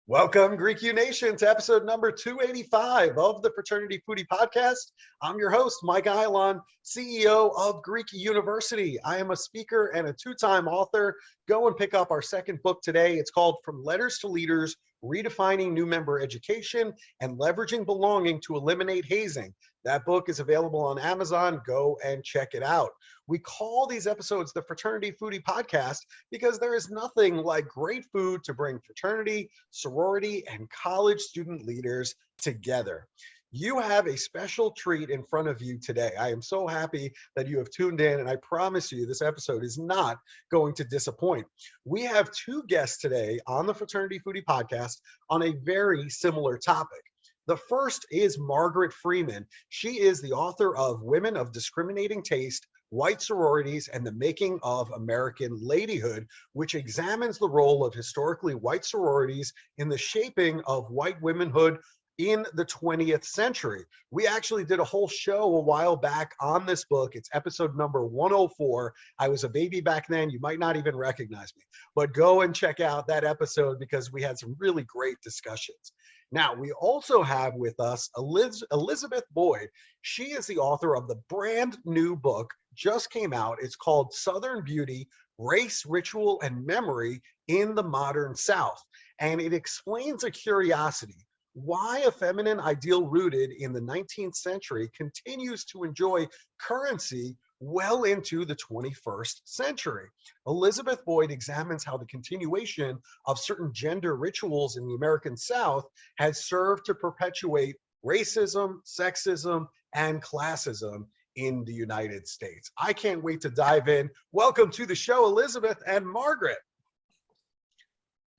Welcome, Greek U Nation, to episode number 285 of the Fraternity Foodie Podcast. I'm your host, Mike Eilon, CEO of Greek University. I am a speaker and a two-time author. Go and pick up our second book today. It's called From Letters to Leaders, Redefining New Member Education and Leveraging Belonging to Eliminate Hazing. That book is available on Amazon. Go and check it out. We call these episodes the Fraternity Foodie Podcast because there is nothing like great food to bring fraternity, sorority, and college student leaders together. You have a special treat in front of you today. I am so happy that you have tuned in, and I promise you this episode is not going to disappoint. We have two guests today on the Fraternity Foodie Podcast on a very similar topic. The first is Margaret Freeman. She is the author of Women of Discriminating Taste, White Sororities, and the Making of American Ladyhood, which examines the role of historically white sororities in the shaping of white womanhood in the 20th century. We actually did a whole show a while back on this book. It's episode number 104. I was a baby back then. You might not even recognize me, but go and check out that episode because we had some really great discussions. Now, we also have with us Elizabeth Boyd. She is the author of the brand new book, just came out. It's called Southern Beauty, Race, Ritual, and Memory in the Modern South. And it explains a curiosity: why a feminine ideal rooted in the 19th century continues to enjoy currency well into the 21st century. Elizabeth Boyd examines how the continuation of certain gender rituals in the American South has served to perpetuate racism, sexism, and classism in the United States. I can't wait to dive in. Welcome to the show, Elizabeth and Margaret.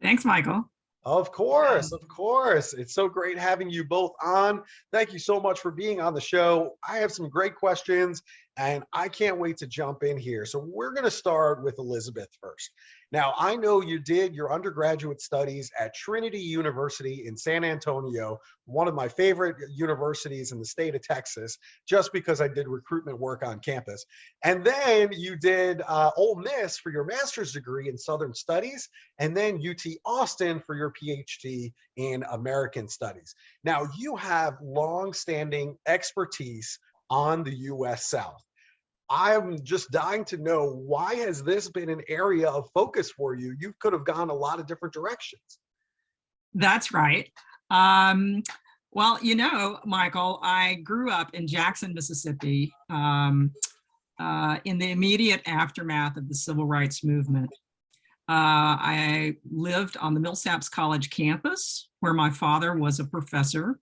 Thanks, Michael. Of course. It's so great having you both on. Thank you so much for being on the show. I have some great questions, and I can't wait to jump in here. So we're going to start with Elizabeth first. Now, I know you did your undergraduate studies at Trinity University in San Antonio, one of my favorite universities in the state of Texas, just because I did recruitment work on campus. And then you did Ole Miss for your master's degree in Southern Studies, and then UT Austin for your PhD in American Studies. Now, you have long-standing expertise on the U.S. South. I'm just dying to know, why has this been an area of focus for you? You could have gone a lot of different directions. That's right. Well, you know, Michael, I grew up in Jackson, Mississippi, in the immediate aftermath of the Civil Rights Movement. I lived on the Millsaps College campus, where my father was a professor,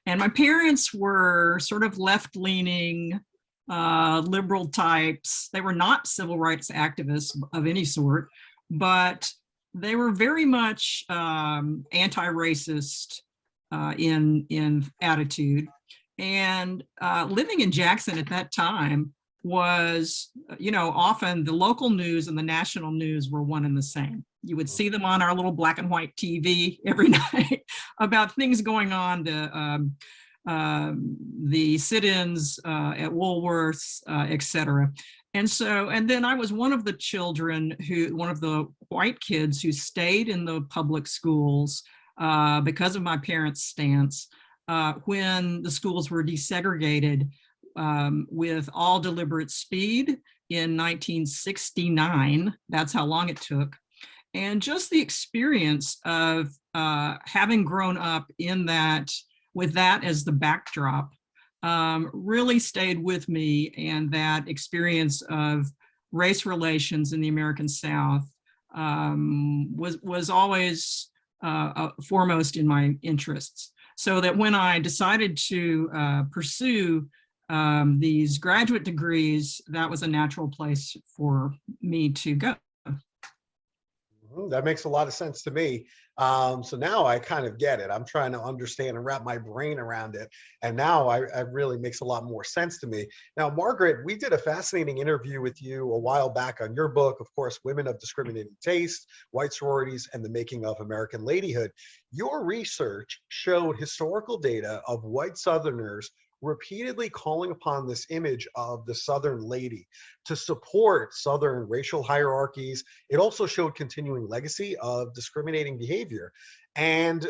and my parents were sort of left-leaning, liberal types. They were not civil rights activists of any sort, but they were very much anti-racist in attitude. And living in Jackson at that time was, you know, often the local news and the national news were one and the same. You would see them on our little black and white TV every night about things going on, the sit-ins at Woolworths, et cetera. And then I was one of the white kids who stayed in the public schools because of my parents' stance when the schools were desegregated with all deliberate speed in 1969. That's how long it took. And just the experience of having grown up in that, with that as the backdrop, really stayed with me. And that experience of race relations in the American South was always foremost in my interests. So that when I decided to pursue these graduate degrees, that was a natural place for me to go. That makes a lot of sense to me. So now I kind of get it. I'm trying to understand and wrap my brain around it. And now I really makes a lot more sense to me. Now, Margaret, we did a fascinating interview with you a while back on your book, of course, Women of Discriminating Taste, White Sororities, and the Making of American Ladyhood. Your research showed historical data of white Southerners repeatedly calling upon this image of the Southern lady to support Southern racial hierarchies. It also showed continuing legacy of discriminating behavior. And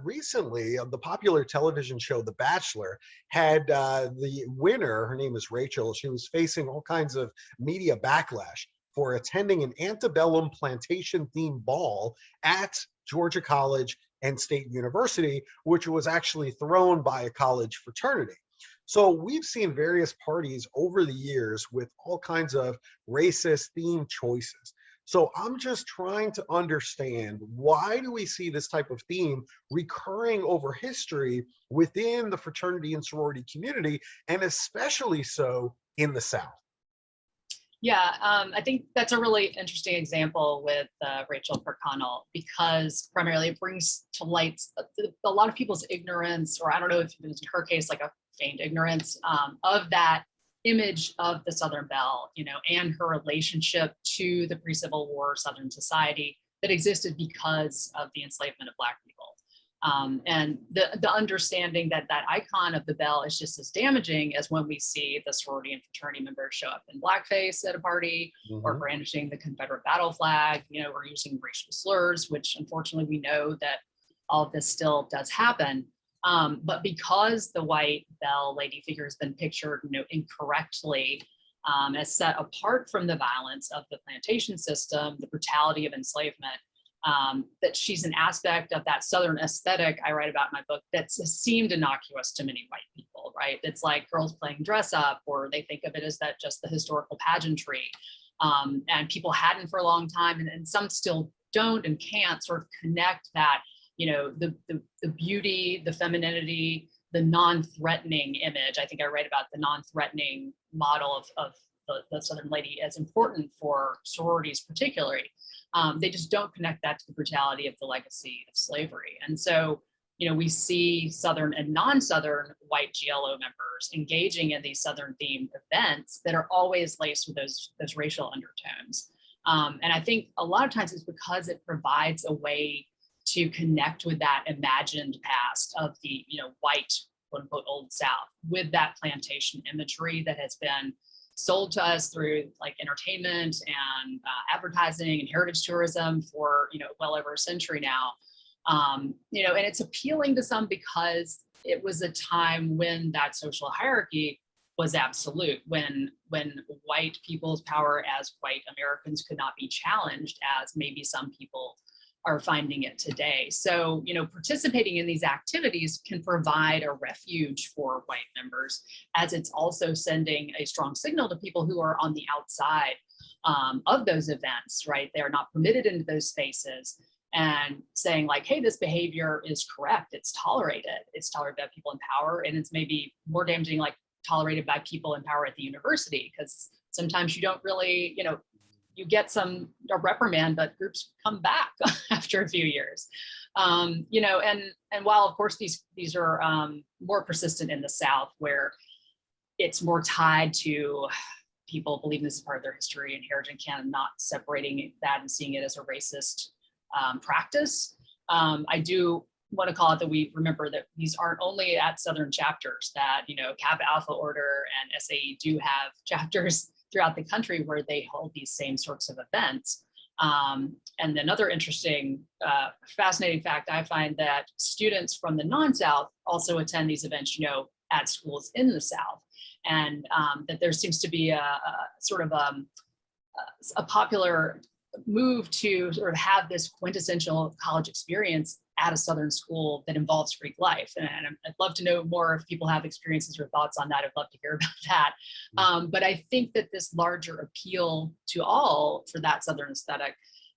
recently, the popular television show The Bachelor had the winner, her name is Rachel, she was facing all kinds of media backlash for attending an antebellum plantation themed ball at Georgia College and State University, which was actually thrown by a college fraternity. So we've seen various parties over the years with all kinds of racist theme choices. So I'm just trying to understand, why do we see this type of theme recurring over history within the fraternity and sorority community, and especially so in the South? Yeah, I think that's a really interesting example with Rachel Kirkconnell, because primarily it brings to light a lot of people's ignorance, or I don't know if it was in her case, like a feigned ignorance of that image of the Southern Belle, and her relationship to the pre-Civil War Southern society that existed because of the enslavement of Black people. And the understanding that that icon of the bell is just as damaging as when we see the sorority and fraternity members show up in blackface at a party, or brandishing the Confederate battle flag, or using racial slurs, which unfortunately we know that all of this still does happen. But because the white belle lady figure has been pictured, incorrectly, as set apart from the violence of the plantation system, the brutality of enslavement, that she's an aspect of that Southern aesthetic I write about in my book that seemed innocuous to many white people, right? It's like girls playing dress up, or they think of it as that just the historical pageantry. And people hadn't for a long time, and some still don't and can't sort of connect that, the beauty, the femininity, the non-threatening image. I think I write about the non-threatening model of the Southern lady as important for sororities particularly. They just don't connect that to the brutality of the legacy of slavery. And so, we see Southern and non-Southern white GLO members engaging in these Southern themed events that are always laced with those racial undertones. And I think a lot of times it's because it provides a way to connect with that imagined past of the, white, quote unquote, old South, with that plantation imagery that has been sold to us through like entertainment and advertising and heritage tourism for, well over a century now. And it's appealing to some because it was a time when that social hierarchy was absolute, when white people's power as white Americans could not be challenged as maybe some people are finding it today. So, participating in these activities can provide a refuge for white members, as it's also sending a strong signal to people who are on the outside of those events, right? They're not permitted into those spaces, and saying like, hey, this behavior is correct. It's tolerated. It's tolerated by people in power, and it's maybe more damaging, like tolerated by people in power at the university, because sometimes you don't really, you get a reprimand, but groups come back after a few years. And while of course these are more persistent in the South, where it's more tied to people believing this is part of their history and heritage, and not separating that and seeing it as a racist practice. I do want to call it that we remember that these aren't only at Southern chapters, that, Kappa Alpha Order and SAE do have chapters throughout the country where they hold these same sorts of events. And another interesting, fascinating fact, I find that students from the non-South also attend these events, at schools in the South. And that there seems to be a sort of a popular move to sort of have this quintessential college experience at a Southern school that involves Greek life. And I'd love to know more if people have experiences or thoughts on that. I'd love to hear about that. But I think that this larger appeal to all for that Southern aesthetic,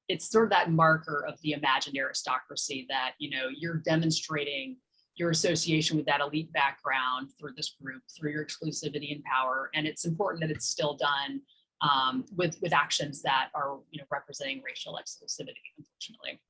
it's sort of that marker of the imagined aristocracy that, you're demonstrating your association with that elite background through this group, through your exclusivity and power. And it's important that it's still done with actions that are, representing racial exclusivity, unfortunately.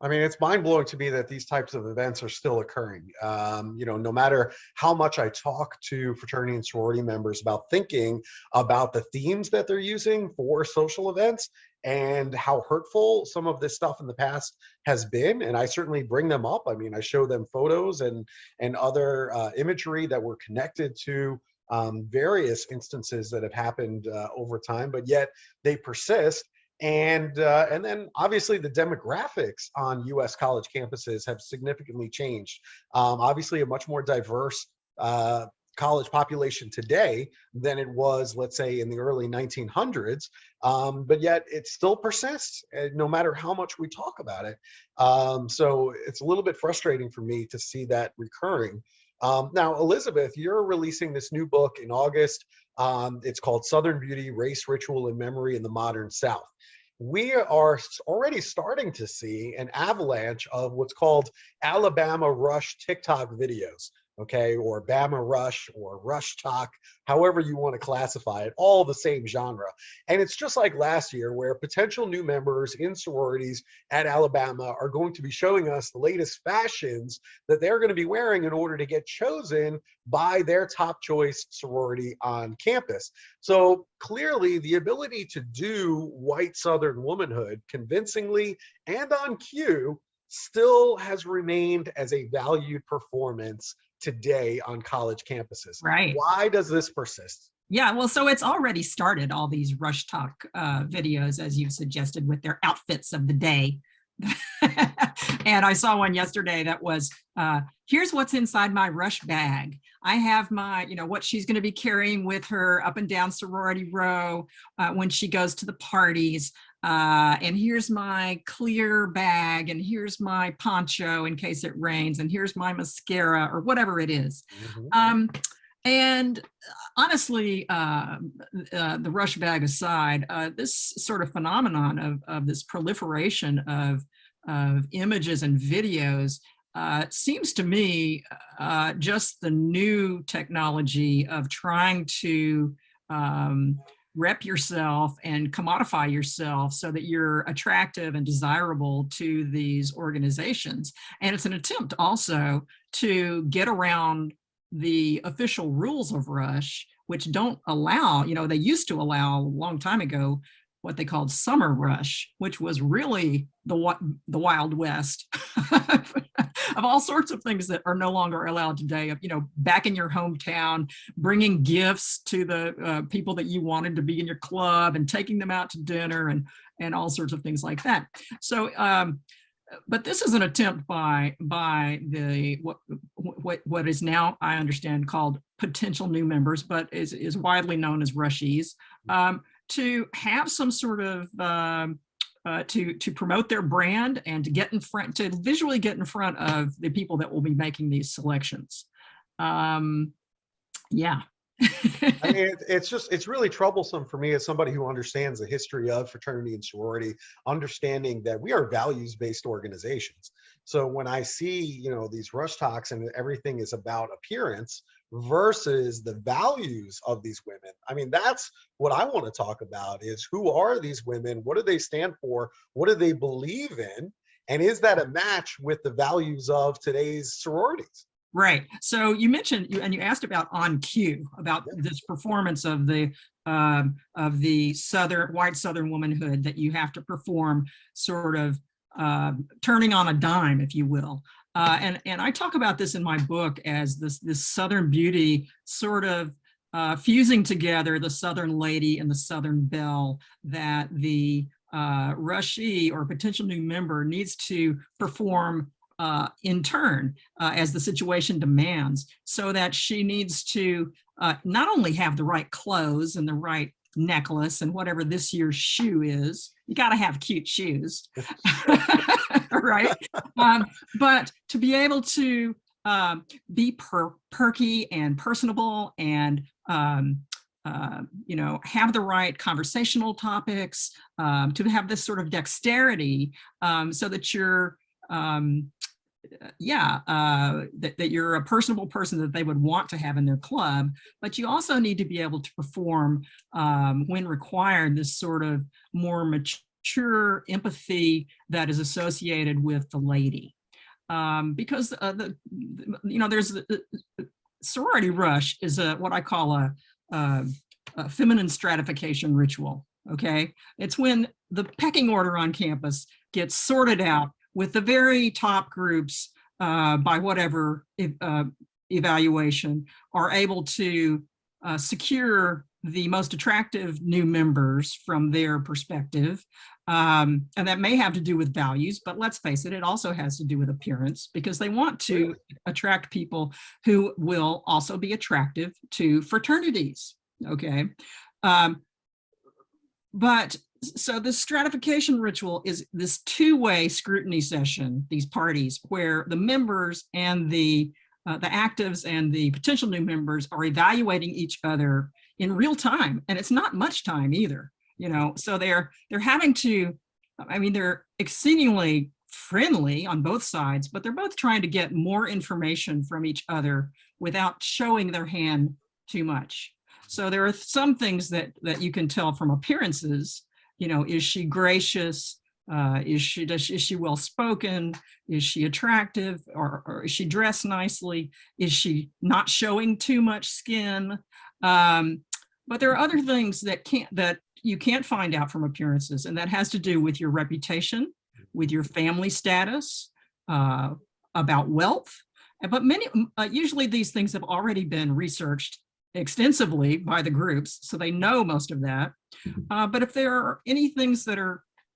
I mean, it's mind blowing to me that these types of events are still occurring. No matter how much I talk to fraternity and sorority members about thinking about the themes that they're using for social events and how hurtful some of this stuff in the past has been, and I certainly bring them up. I mean, I show them photos and other imagery that were connected to various instances that have happened over time, but yet they persist. And then obviously the demographics on U.S. college campuses have significantly changed. Obviously a much more diverse college population today than it was, let's say, in the early 1900s, but yet it still persists no matter how much we talk about it. So it's a little bit frustrating for me to see that recurring. Now, Elizabeth, you're releasing this new book in August. It's called Southern Beauty, Race, Ritual, and Memory in the Modern South. We are already starting to see an avalanche of what's called Alabama Rush TikTok videos, okay, or Bama Rush or Rush Talk, however you want to classify it, all the same genre. And it's just like last year where potential new members in sororities at Alabama are going to be showing us the latest fashions that they're going to be wearing in order to get chosen by their top choice sorority on campus. So clearly the ability to do white Southern womanhood convincingly and on cue still has remained as a valued performance today on college campuses. Right. Why does this persist? Yeah, well, so it's already started, all these Rush Talk videos, as you've suggested, with their outfits of the day. And I saw one yesterday that was, here's what's inside my Rush bag. I have my, what she's going to be carrying with her up and down sorority row when she goes to the parties. And here's my clear bag, and here's my poncho in case it rains, and here's my mascara, or whatever it is. Mm-hmm. And honestly, the Rush bag aside, this sort of phenomenon of this proliferation of images and videos seems to me just the new technology of trying to rep yourself and commodify yourself so that you're attractive and desirable to these organizations. And it's an attempt also to get around the official rules of Rush, which don't allow, they used to allow a long time ago what they called summer rush, which was really the Wild West of all sorts of things that are no longer allowed today. Back in your hometown, bringing gifts to the people that you wanted to be in your club and taking them out to dinner and all sorts of things like that. So, but this is an attempt by the what is now, I understand, called potential new members, but is widely known as Rushies, to have some sort of to promote their brand and to visually get in front of the people that will be making these selections. Yeah. I mean, it's really troublesome for me as somebody who understands the history of fraternity and sorority, understanding that we are values-based organizations. So when I see, these Rush Talks and everything is about appearance versus the values of these women, I mean, that's what I want to talk about is who are these women? What do they stand for? What do they believe in? And is that a match with the values of today's sororities? Right. So you mentioned, and you asked about on cue, about this performance of the white Southern womanhood that you have to perform, sort of turning on a dime, if you will. And I talk about this in my book as this Southern beauty sort of fusing together the Southern lady and the Southern belle that the rushee or potential new member needs to perform in turn as the situation demands, so that she needs to not only have the right clothes and the right necklace and whatever this year's shoe is, you got to have cute shoes, right? But to be able to be perky and personable and have the right conversational topics, to have this sort of dexterity, so that you're that you're a personable person that they would want to have in their club, but you also need to be able to perform, when required, this sort of more mature empathy that is associated with the lady. Because there's the sorority rush is what I call a feminine stratification ritual. Okay, it's when the pecking order on campus gets sorted out with the very top groups, by whatever evaluation, are able to secure the most attractive new members from their perspective. And that may have to do with values, but let's face it, it also has to do with appearance, because they want to attract people who will also be attractive to fraternities. Okay. But so this stratification ritual is this two-way scrutiny session, these parties, where the members and the actives and the potential new members are evaluating each other in real time. And it's not much time either, so they're having to, they're exceedingly friendly on both sides, but they're both trying to get more information from each other without showing their hand too much. So there are some things that you can tell from appearances. Is she gracious? Is she well spoken? Is she attractive? Or is she dressed nicely? Is she not showing too much skin? But there are other things that you can't find out from appearances, and that has to do with your reputation, with your family status, about wealth. But usually these things have already been researched extensively by the groups, so they know most of that. But if there are any things that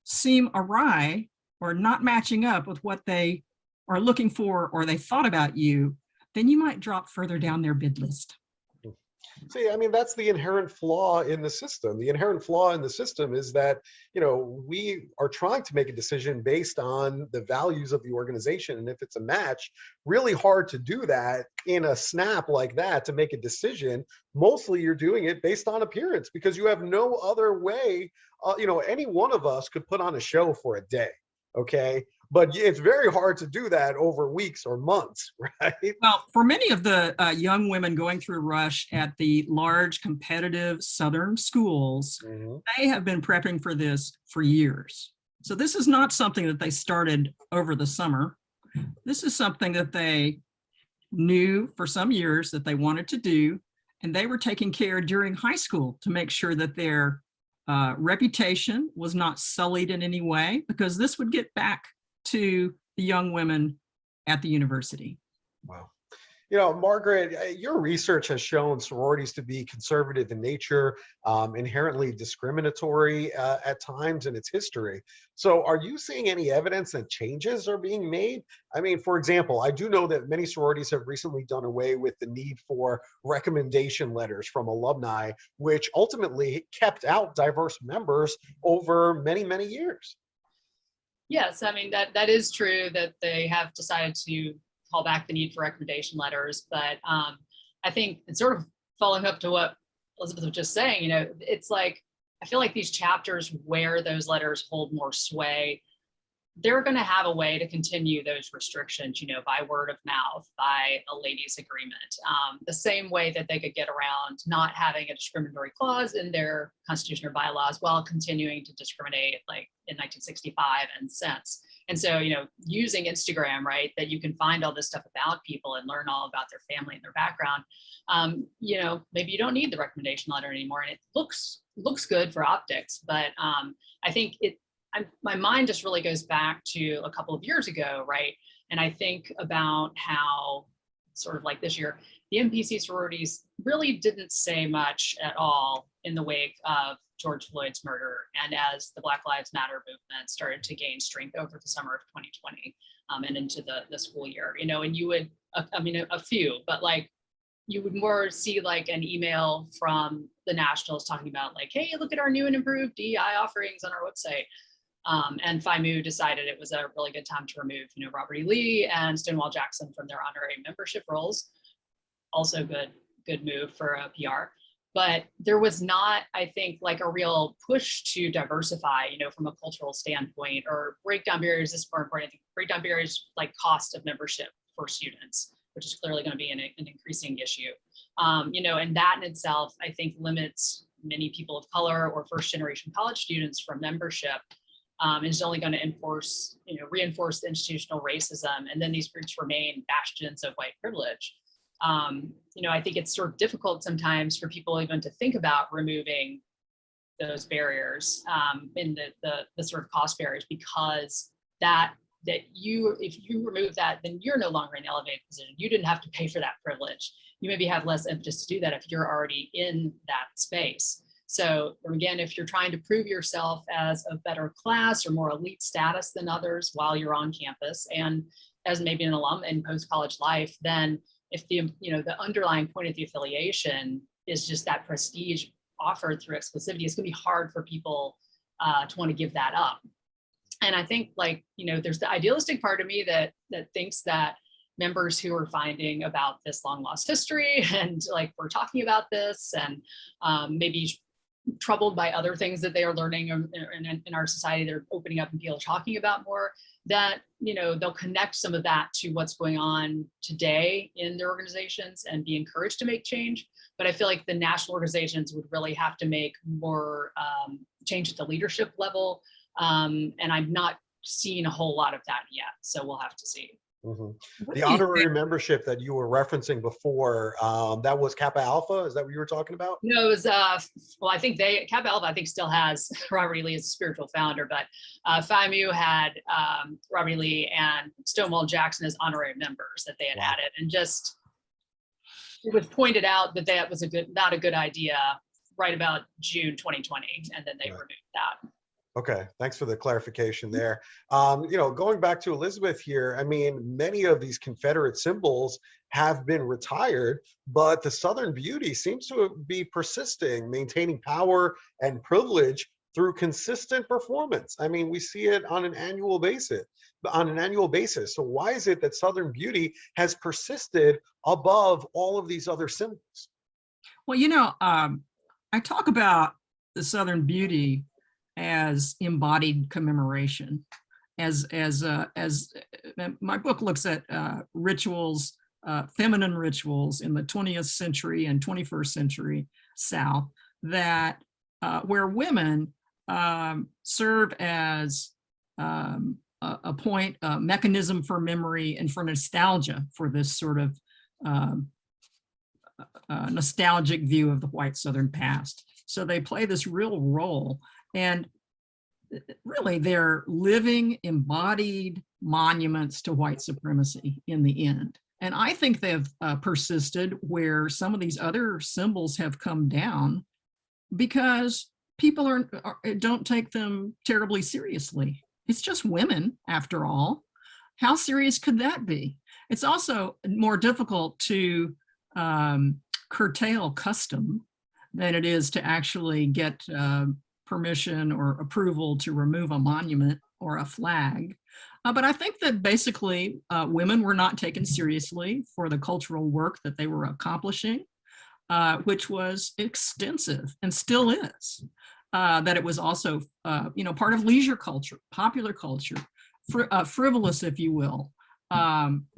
seem awry or not matching up with what they are looking for or they thought about you, then you might drop further down their bid list. See, that's the inherent flaw in the system. The inherent flaw in the system is that, we are trying to make a decision based on the values of the organization. And if it's a match, really hard to do that in a snap like that to make a decision. Mostly you're doing it based on appearance, because you have no other way. Any one of us could put on a show for a day. Okay. But it's very hard to do that over weeks or months, right? Well, for many of the young women going through rush at the large competitive Southern schools, they have been prepping for this for years. So this is not something that they started over the summer. This is something that they knew for some years that they wanted to do, and they were taking care during high school to make sure that their reputation was not sullied in any way, because this would get back to the young women at the university. Wow. Margaret, your research has shown sororities to be conservative in nature, inherently discriminatory at times in its history. So are you seeing any evidence that changes are being made? For example, I do know that many sororities have recently done away with the need for recommendation letters from alumni, which ultimately kept out diverse members over many, many years. Yes, that is true that they have decided to call back the need for recommendation letters. But I think it's sort of following up to what Elizabeth was just saying, it's like, I feel like these chapters where those letters hold more sway, they're going to have a way to continue those restrictions, by word of mouth, by a ladies' agreement, the same way that they could get around not having a discriminatory clause in their constitution or bylaws while continuing to discriminate, like in 1965 and since. And so, using Instagram, right, that you can find all this stuff about people and learn all about their family and their background, maybe you don't need the recommendation letter anymore, and it looks good for optics. But I think my mind just really goes back to a couple of years ago, right? And I think about how, sort of like this year, the NPC sororities really didn't say much at all in the wake of George Floyd's murder, and as the Black Lives Matter movement started to gain strength over the summer of 2020 and into the school year, and you would, a few, but like you would more see like an email from the Nationals talking about like, hey, look at our new and improved DEI offerings on our website. And FIMU decided it was a really good time to remove, Robert E. Lee and Stonewall Jackson from their honorary membership roles. Also good move for PR. But there was not, I think, like a real push to diversify, from a cultural standpoint, or break down barriers. This is more important. I think break down barriers like cost of membership for students, which is clearly going to be an increasing issue. And that in itself, I think, limits many people of color or first generation college students from membership. Is only going to reinforce the institutional racism, and then these groups remain bastions of white privilege. I think it's sort of difficult sometimes for people even to think about removing those barriers in the sort of cost barriers, because if you remove that, then you're no longer in an elevated position. You didn't have to pay for that privilege. You maybe have less impetus to do that if you're already in that space. So again, if you're trying to prove yourself as a better class or more elite status than others while you're on campus, and as maybe an alum in post-college life, then if the underlying point of the affiliation is just that prestige offered through exclusivity, it's going to be hard for people to want to give that up. And I think, there's the idealistic part of me that thinks that members who are finding about this long lost history and we're talking about this and maybe troubled by other things that they are learning in our society, they're opening up and people are talking about more, that they'll connect some of that to what's going on today in their organizations and be encouraged to make change. But I feel like the national organizations would really have to make more change at the leadership level, and I'm not seeing a whole lot of that yet, so we'll have to see. Mm-hmm. The honorary membership that you were referencing before, that was Kappa Alpha. Is that what you were talking about? No, it was, I think Kappa Alpha, I think, still has Robert E. Lee as a spiritual founder, but Phi Mu had Robert E. Lee and Stonewall Jackson as honorary members that they had added. And just, it was pointed out that that was not a good idea right about June 2020, and then they removed that. Okay, thanks for the clarification there. Going back to Elizabeth here, I mean, many of these Confederate symbols have been retired, but the Southern Beauty seems to be persisting, maintaining power and privilege through consistent performance. I mean, we see it on an annual basis. So why is it that Southern Beauty has persisted above all of these other symbols? Well, I talk about the Southern Beauty as embodied commemoration, as my book looks at rituals, feminine rituals in the 20th century and 21st century South, that where women serve as a point, a mechanism for memory and for nostalgia, for this sort of nostalgic view of the white Southern past. So they play this real role. And really, they're living, embodied monuments to white supremacy in the end. And I think they've persisted where some of these other symbols have come down because people don't take them terribly seriously. It's just women, after all. How serious could that be? It's also more difficult to curtail custom than it is to actually get permission or approval to remove a monument or a flag. But I think that basically women were not taken seriously for the cultural work that they were accomplishing, which was extensive and still is. That it was also, part of leisure culture, popular culture, frivolous, if you will.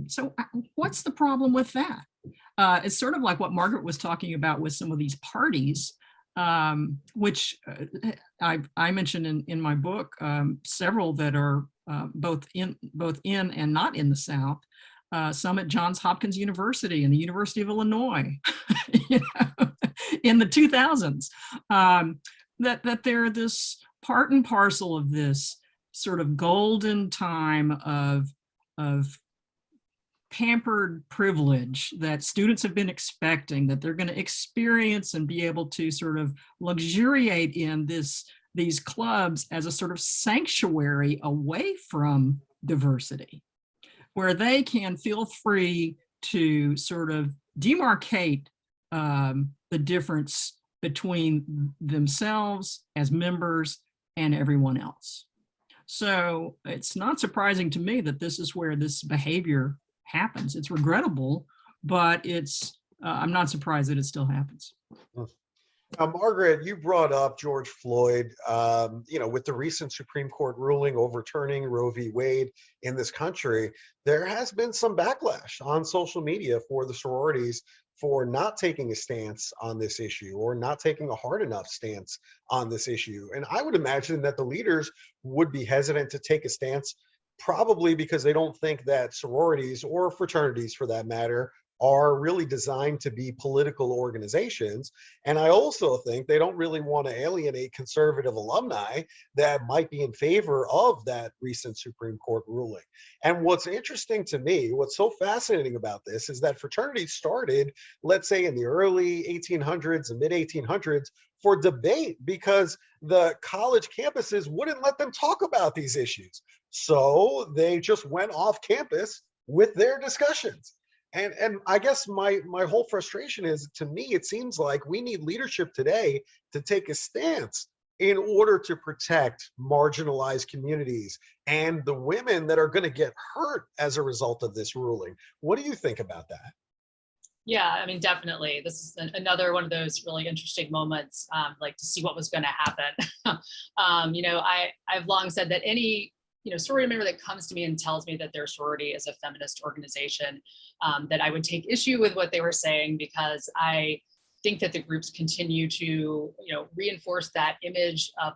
So what's the problem with that? It's sort of like what Margaret was talking about with some of these parties, which I mentioned in my book, several that are both in and not in the South. Some at Johns Hopkins University and the University of Illinois, in the 2000s. That they're this part and parcel of this sort of golden time of pampered privilege that students have been expecting, that they're going to experience and be able to sort of luxuriate in these clubs as a sort of sanctuary away from diversity, where they can feel free to sort of demarcate the difference between themselves as members and everyone else. So it's not surprising to me that this is where this behavior happens. It's regrettable, but I'm not surprised that it still happens. Now, Margaret, you brought up George Floyd, with the recent Supreme Court ruling overturning Roe v. Wade in this country. There has been some backlash on social media for the sororities for not taking a stance on this issue or not taking a hard enough stance on this issue. And I would imagine that the leaders would be hesitant to take a stance, probably because they don't think that sororities or fraternities, for that matter, are really designed to be political organizations. And I also think they don't really want to alienate conservative alumni that might be in favor of that recent Supreme Court ruling. And what's interesting to me, what's so fascinating about this is that fraternities started, let's say in the early 1800s and mid 1800s, for debate because the college campuses wouldn't let them talk about these issues. So they just went off campus with their discussions. And I guess my whole frustration is, to me, it seems like we need leadership today to take a stance in order to protect marginalized communities and the women that are going to get hurt as a result of this ruling. What do you think about that? Yeah, I mean, definitely. This is another one of those really interesting moments, like to see what was going to happen. I've long said that any sorority member that comes to me and tells me that their sorority is a feminist organization, that I would take issue with what they were saying, because I think that the groups continue to, reinforce that image of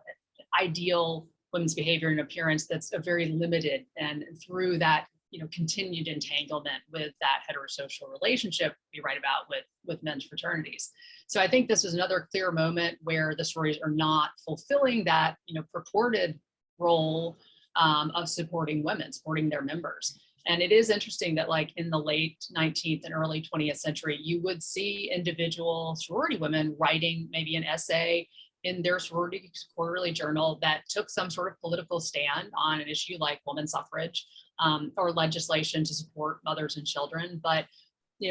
ideal women's behavior and appearance that's a very limited, and through that, continued entanglement with that heterosocial relationship we write about with men's fraternities. So I think this is another clear moment where the sororities are not fulfilling that, purported role of supporting women, supporting their members. And it is interesting that, like, in the late 19th and early 20th century, you would see individual sorority women writing maybe an essay in their sorority quarterly journal that took some sort of political stand on an issue like women's suffrage, or legislation to support mothers and children. But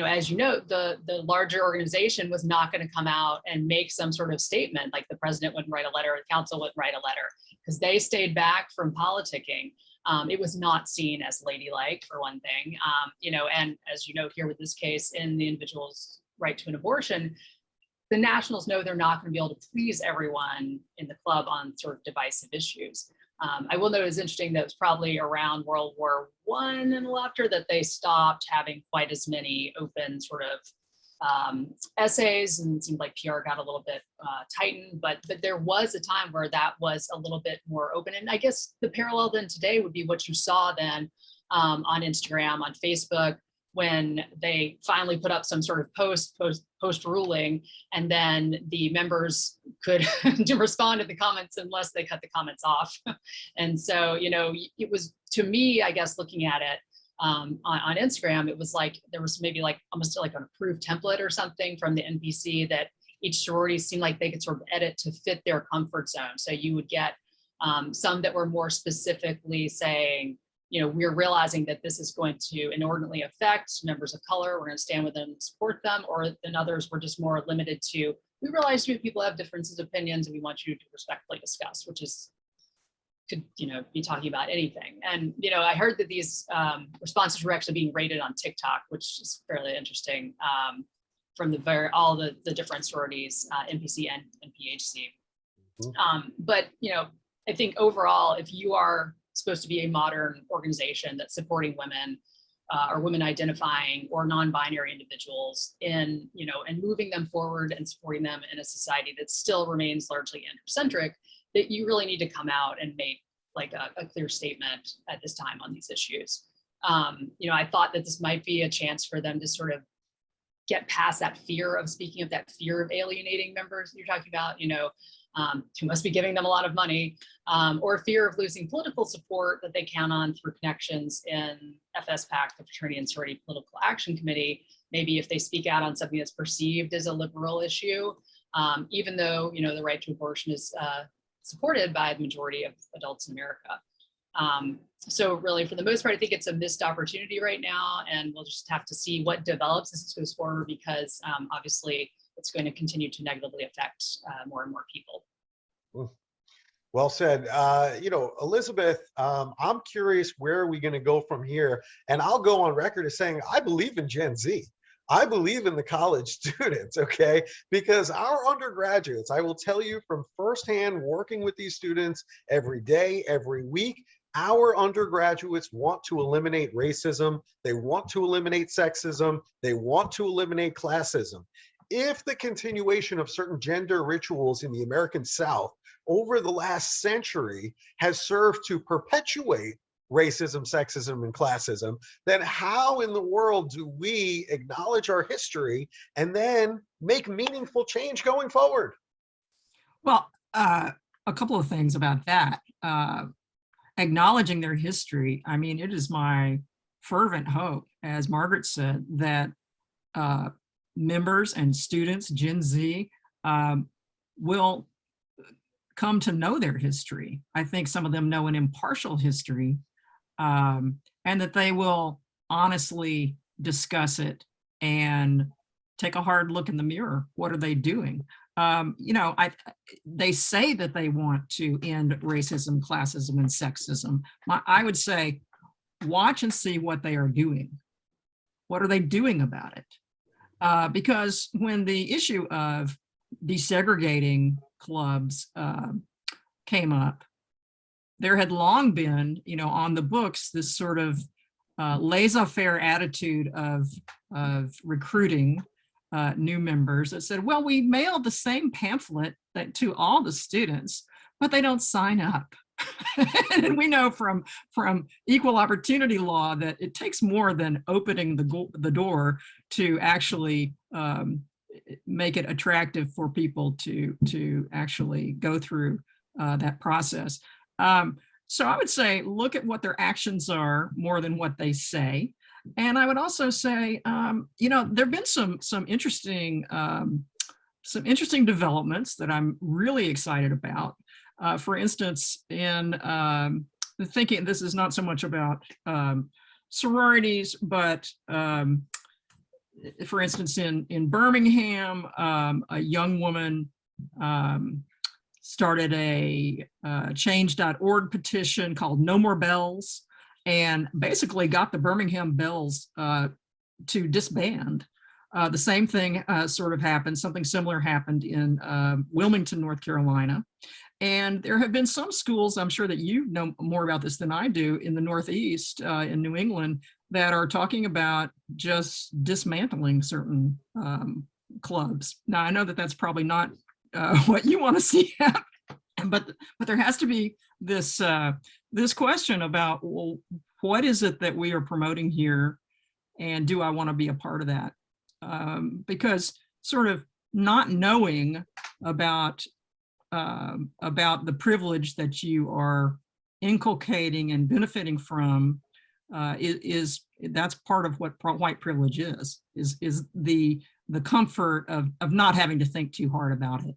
as you know, the larger organization was not going to come out and make some sort of statement. Like, the president wouldn't write a letter, the council wouldn't write a letter, because they stayed back from politicking. It was not seen as ladylike, for one thing. And as you know, here with this case in the individual's right to an abortion, the nationals know they're not going to be able to please everyone in the club on sort of divisive issues. I will note it's interesting that it was probably around World War I and after that they stopped having quite as many open sort of essays, and it seemed like PR got a little bit tightened, but there was a time where that was a little bit more open. And I guess the parallel then today would be what you saw then on Instagram, on Facebook, when they finally put up some sort of post ruling, and then the members could respond to the comments unless they cut the comments off. And so, it was, to me, I guess, looking at it on Instagram, it was like there was maybe like almost like an approved template or something from the NPC that each sorority seemed like they could sort of edit to fit their comfort zone. So you would get some that were more specifically saying, we're realizing that this is going to inordinately affect members of color. We're going to stand with them and support them. Or then others were just more limited to, we realize people have differences of opinions and we want you to respectfully discuss, which is, could be talking about anything. And I heard that these responses were actually being rated on TikTok, which is fairly interesting, from all the different sororities, NPC and PHC. But I think overall, if you are supposed to be a modern organization that's supporting women, or women identifying or non-binary individuals in, and moving them forward and supporting them in a society that still remains largely androcentric, that you really need to come out and make like a clear statement at this time on these issues. I thought that this might be a chance for them to sort of get past that fear of speaking of, that fear of alienating members you're talking about, who must be giving them a lot of money, or fear of losing political support that they count on through connections in FSPAC, the Fraternity and Sorority Political Action Committee. Maybe if they speak out on something that's perceived as a liberal issue, even though the right to abortion is supported by the majority of adults in America. So really, for the most part, I think it's a missed opportunity right now, and we'll just have to see what develops as this goes forward, because obviously it's going to continue to negatively affect more and more people. Well said. Elizabeth, I'm curious, where are we going to go from here? And I'll go on record as saying I believe in Gen Z. I believe in the college students, okay? Because our undergraduates, I will tell you from firsthand working with these students every day, every week, our undergraduates want to eliminate racism. They want to eliminate sexism. They want to eliminate classism. If the continuation of certain gender rituals in the American South over the last century has served to perpetuate racism, sexism, and classism, then how in the world do we acknowledge our history and then make meaningful change going forward? Well, a couple of things about that. Acknowledging their history, I mean, it is my fervent hope, as Margaret said, that members and students, Gen Z, will come to know their history. I think some of them know an impartial history, and that they will honestly discuss it and take a hard look in the mirror. What are they doing? They say that they want to end racism, classism, and sexism. I would say, watch and see what they are doing. What are they doing about it? Because when the issue of desegregating clubs came up, there had long been, on the books, this sort of laissez-faire attitude of recruiting new members that said, well, we mailed the same pamphlet to all the students, but they don't sign up. And we know from equal opportunity law that it takes more than opening the door to actually make it attractive for people to actually go through that process. So I would say, look at what their actions are more than what they say. And I would also say, there've been some interesting developments that I'm really excited about. For instance, in thinking, this is not so much about sororities, but for instance, in Birmingham, a young woman started a change.org petition called No More Bells, and basically got the Birmingham Bells to disband. The same thing sort of happened, something similar happened in Wilmington, North Carolina. And there have been some schools, I'm sure that you know more about this than I do, in the Northeast, in New England, that are talking about just dismantling certain clubs. Now, I know that that's probably not what you want to see happen, but there has to be this question about, well, what is it that we are promoting here, and do I want to be a part of that? Because sort of not knowing about the privilege that you are inculcating and benefiting from that's part of what white privilege is the comfort of not having to think too hard about it,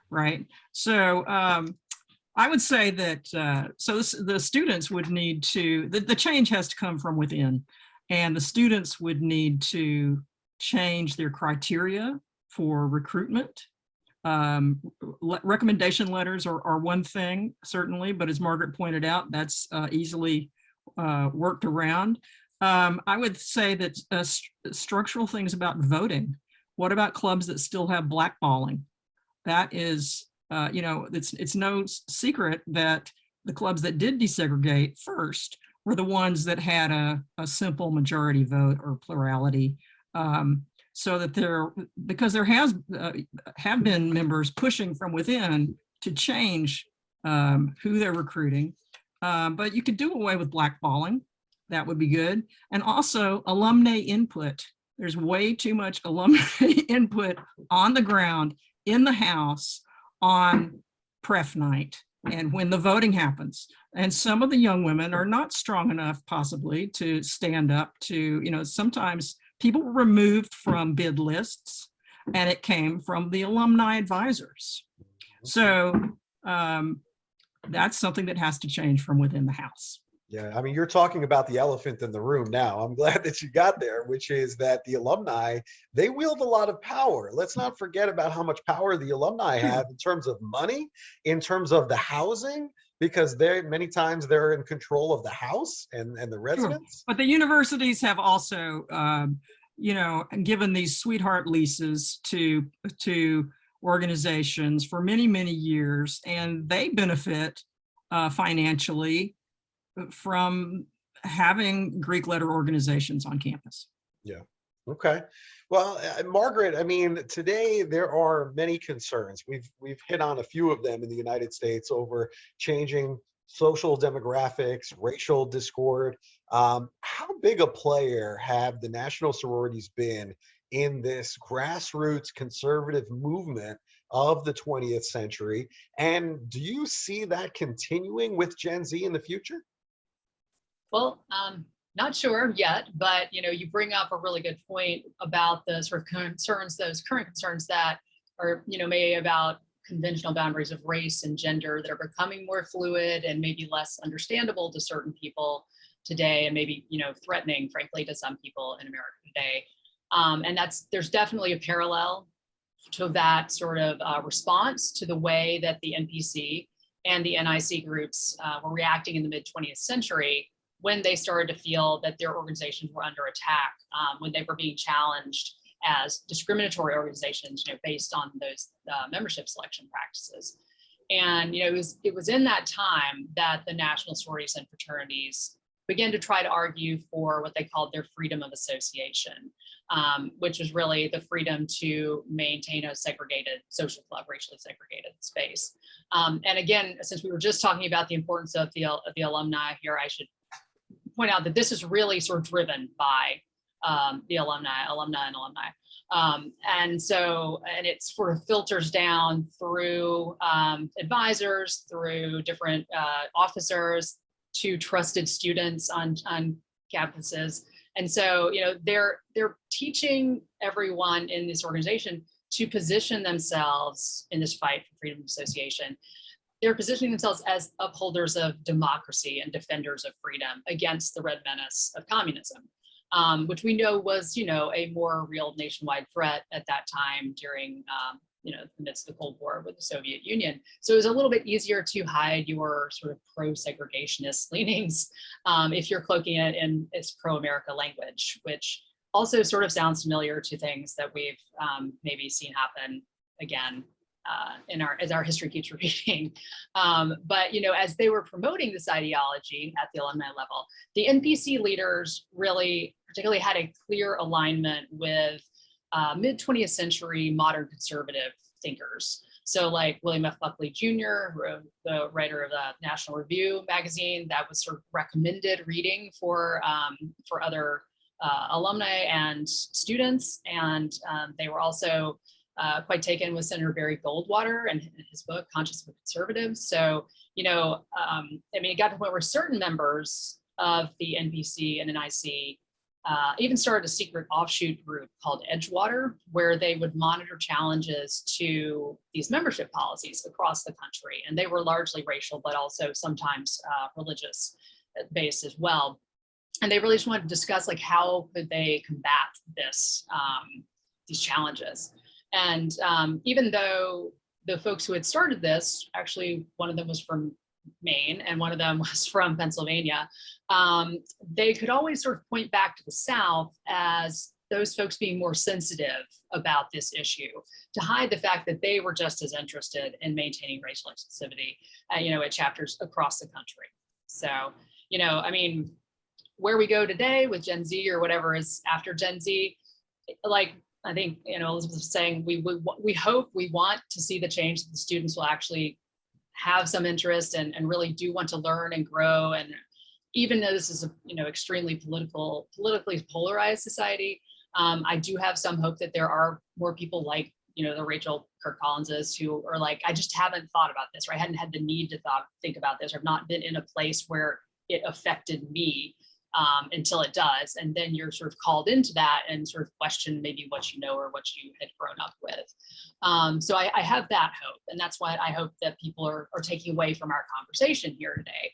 right? So I would say that the students would need to, the change has to come from within, and the students would need to change their criteria for recruitment. Recommendation letters are one thing, certainly, but as Margaret pointed out, that's easily worked around. I would say that structural things about voting. What about clubs that still have blackballing? That is, it's no secret that the clubs that did desegregate first were the ones that had a simple majority vote or plurality. So that because there have been members pushing from within to change who they're recruiting, but you could do away with blackballing. That would be good. And also alumni input. There's way too much alumni input on the ground, in the house, on pref night, and when the voting happens. And some of the young women are not strong enough possibly to stand up to, sometimes people were removed from bid lists, and it came from the alumni advisors. So that's something that has to change from within the house. Yeah, I mean, you're talking about the elephant in the room now. I'm glad that you got there, which is that the alumni, they wield a lot of power. Let's not forget about how much power the alumni have in terms of money, in terms of the housing, because many times they're in control of the house and the residents. Sure. But the universities have also, given these sweetheart leases to organizations for many, many years, and they benefit financially from having Greek letter organizations on campus. Yeah. Okay. Well, Margaret, I mean, today there are many concerns. We've hit on a few of them in the United States over changing social demographics, racial discord. How big a player have the national sororities been in this grassroots conservative movement of the 20th century? And do you see that continuing with Gen Z in the future? Well, not sure yet, but you bring up a really good point about the sort of concerns, those current concerns that are, maybe about conventional boundaries of race and gender that are becoming more fluid and maybe less understandable to certain people today, and maybe, threatening, frankly, to some people in America today. And there's definitely a parallel to that sort of response to the way that the NPC and the NIC groups were reacting in the mid-20th century when they started to feel that their organizations were under attack, when they were being challenged as discriminatory organizations, based on those membership selection practices. And it was in that time that the national sororities and fraternities began to try to argue for what they called their freedom of association, which was really the freedom to maintain a segregated social club, racially segregated space. And again, since we were just talking about the importance of the alumni here, I should point out that this is really sort of driven by the alumni. And it sort of filters down through advisors, through different officers, to trusted students on campuses. And so, they're teaching everyone in this organization to position themselves in this fight for freedom of association. They're positioning themselves as upholders of democracy and defenders of freedom against the red menace of communism, which we know was, a more real nationwide threat at that time during, the midst of the Cold War with the Soviet Union. So it was a little bit easier to hide your sort of pro-segregationist leanings if you're cloaking it in its pro-America language, which also sort of sounds familiar to things that we've maybe seen happen again as our history keeps repeating. But as they were promoting this ideology at the alumni level, the NPC leaders really particularly had a clear alignment with mid-20th century modern conservative thinkers. So like William F. Buckley Jr., the writer of the National Review magazine, that was sort of recommended reading for other alumni and students. And they were also quite taken with Senator Barry Goldwater and his book, Conscience of a Conservative. So, it got to the point where certain members of the NBC and NIC even started a secret offshoot group called Edgewater, where they would monitor challenges to these membership policies across the country. And they were largely racial, but also sometimes religious based as well. And they really just wanted to discuss how could they combat these challenges. And even though the folks who had started this, actually one of them was from Maine and one of them was from Pennsylvania, they could always sort of point back to the South as those folks being more sensitive about this issue, to hide the fact that they were just as interested in maintaining racial exclusivity, at chapters across the country. So, where we go today with Gen Z or whatever is after Gen Z, I think, Elizabeth was saying, we want to see the change that the students will actually have some interest and really do want to learn and grow. And even though this is a, extremely politically polarized society, I do have some hope that there are more people like, the Rachel Kirk Collinses who are like, I just haven't thought about this, or I hadn't had the need to think about this, or I've not been in a place where it affected me until it does. And then you're sort of called into that and sort of question maybe what you know or what you had grown up with. So I have that hope. And that's what I hope that people are taking away from our conversation here today.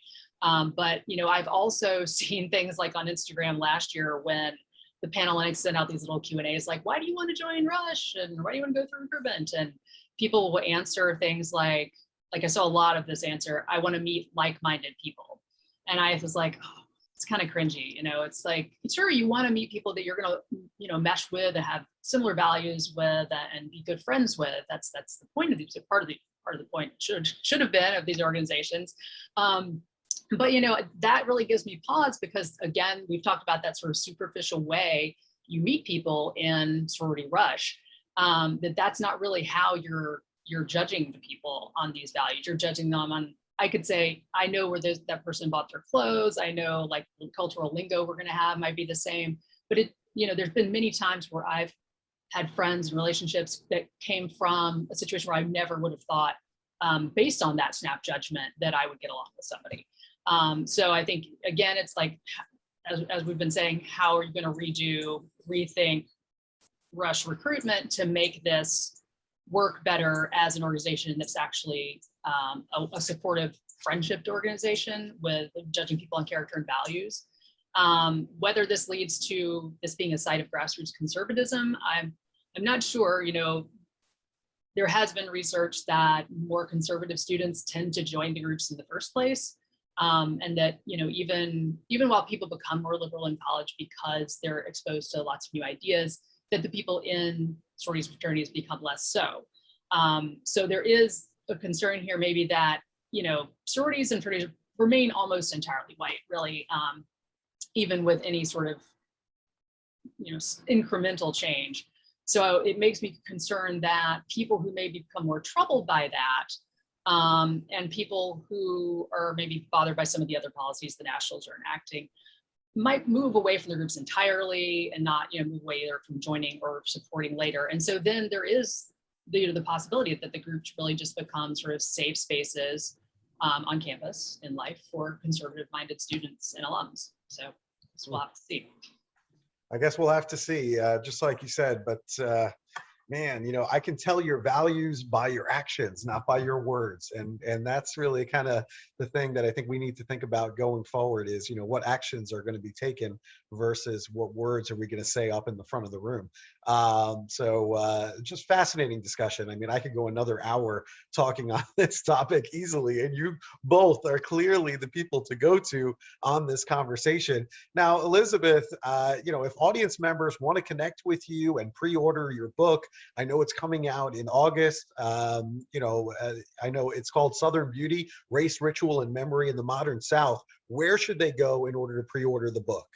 But, I've also seen things like on Instagram last year when the Panhellenics sent out these little Q&As like, why do you want to join Rush? And why do you want to go through recruitment? And people will answer things like I saw a lot of this answer, I want to meet like-minded people. And I was like, oh, it's kind of cringy. It's like, sure, you want to meet people that you're going to, mesh with and have similar values with and be good friends with. That's the point of these, part of the point should have been of these organizations. But that really gives me pause, because again, we've talked about that sort of superficial way you meet people in Sorority Rush, that's not really how you're judging the people on these values. You're judging them on, I could say, I know where that person bought their clothes. I know like the cultural lingo we're going to have might be the same, but there's been many times where I've had friends and relationships that came from a situation where I never would have thought, based on that snap judgment, that I would get along with somebody. So I think, again, it's like, as we've been saying, how are you going to rethink Rush recruitment to make this work better as an organization that's actually a supportive, friendship organization with judging people on character and values. Whether this leads to this being a site of grassroots conservatism, I'm not sure. There has been research that more conservative students tend to join the groups in the first place. And that, even while people become more liberal in college because they're exposed to lots of new ideas, that the people in sororities and fraternities become less so. So there is a concern here, maybe that, sororities and fraternities remain almost entirely white, really, even with any sort of, incremental change. So it makes me concerned that people who may become more troubled by that, and people who are maybe bothered by some of the other policies the Nationals are enacting, might move away from the groups entirely and not, move away either from joining or supporting later. And so then there is the possibility that the groups really just become sort of safe spaces on campus in life for conservative-minded students and alums. So we'll have to see. I guess we'll have to see, just like you said, but man, I can tell your values by your actions, not by your words. And that's really kind of the thing that I think we need to think about going forward is, what actions are going to be taken versus what words are we going to say up in the front of the room. So just fascinating discussion. I mean, I could go another hour talking on this topic easily, and you both are clearly the people to go to on this conversation. Now, Elizabeth, if audience members want to connect with you and pre-order your book, I know it's coming out in August. I know it's called Southern Beauty, Race, Ritual, and Memory in the Modern South. Where should they go in order to pre-order the book?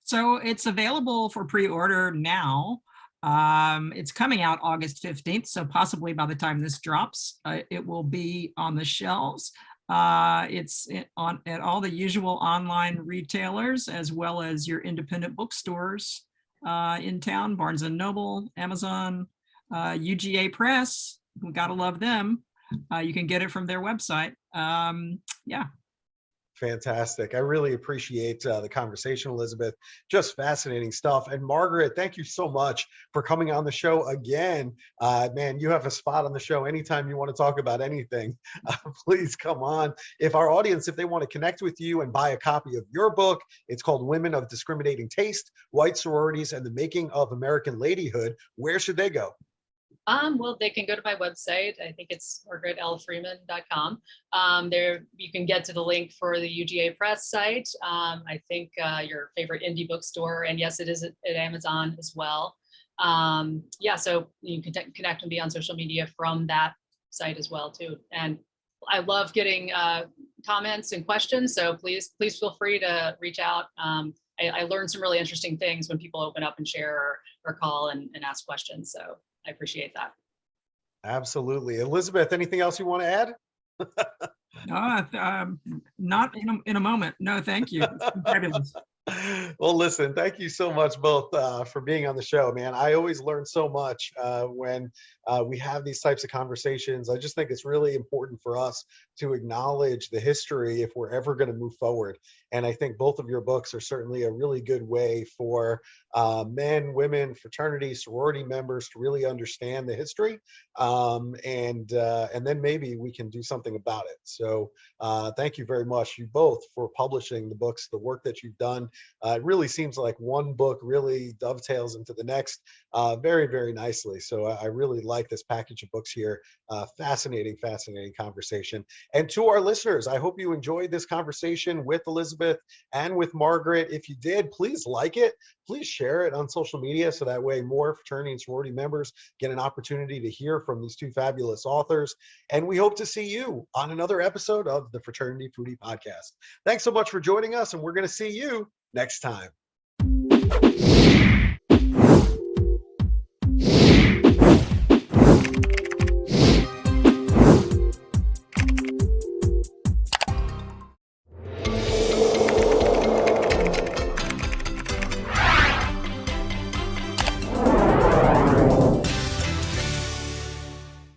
So it's available for pre-order now. It's coming out August 15th, so possibly by the time this drops, it will be on the shelves. It's at all the usual online retailers, as well as your independent bookstores in town, Barnes & Noble, Amazon, UGA Press. We gotta love them. You can get it from their website. Yeah. Fantastic. I really appreciate the conversation, Elizabeth. Just fascinating stuff. And Margaret, thank you so much for coming on the show again. Man, you have a spot on the show anytime you want to talk about anything. Please come on. If our audience, if they want to connect with you and buy a copy of your book, it's called Women of Discriminating Taste, White Sororities, and the Making of American Ladyhood. Where should they go? Well, they can go to my website. I think it's margaretlfreeman.com. There you can get to the link for the UGA Press site. I think your favorite indie bookstore, and yes, it is at Amazon as well. So you can connect and be on social media from that site as well too. And I love getting comments and questions, so please feel free to reach out. I learned some really interesting things when people open up and share or call and ask questions. So I appreciate that. Absolutely. Elizabeth, anything else you want to add? No, not in a moment. No, thank you. It's been fabulous. Well, listen, thank you so much both for being on the show, man. I always learn so much when we have these types of conversations. I just think it's really important for us to acknowledge the history if we're ever going to move forward. And I think both of your books are certainly a really good way for men, women, fraternity, sorority members to really understand the history. And then maybe we can do something about it. So thank you very much, you both, for publishing the books, the work that you've done. It really seems like one book really dovetails into the next very, very nicely. So I really like this package of books here. Fascinating conversation. And to our listeners, I hope you enjoyed this conversation with Elizabeth and with Margaret. If you did, please like it. Please share it on social media so that way more fraternity and sorority members get an opportunity to hear from these two fabulous authors. And we hope to see you on another episode of the Fraternity Foodie Podcast. Thanks so much for joining us, and we're going to see you next time.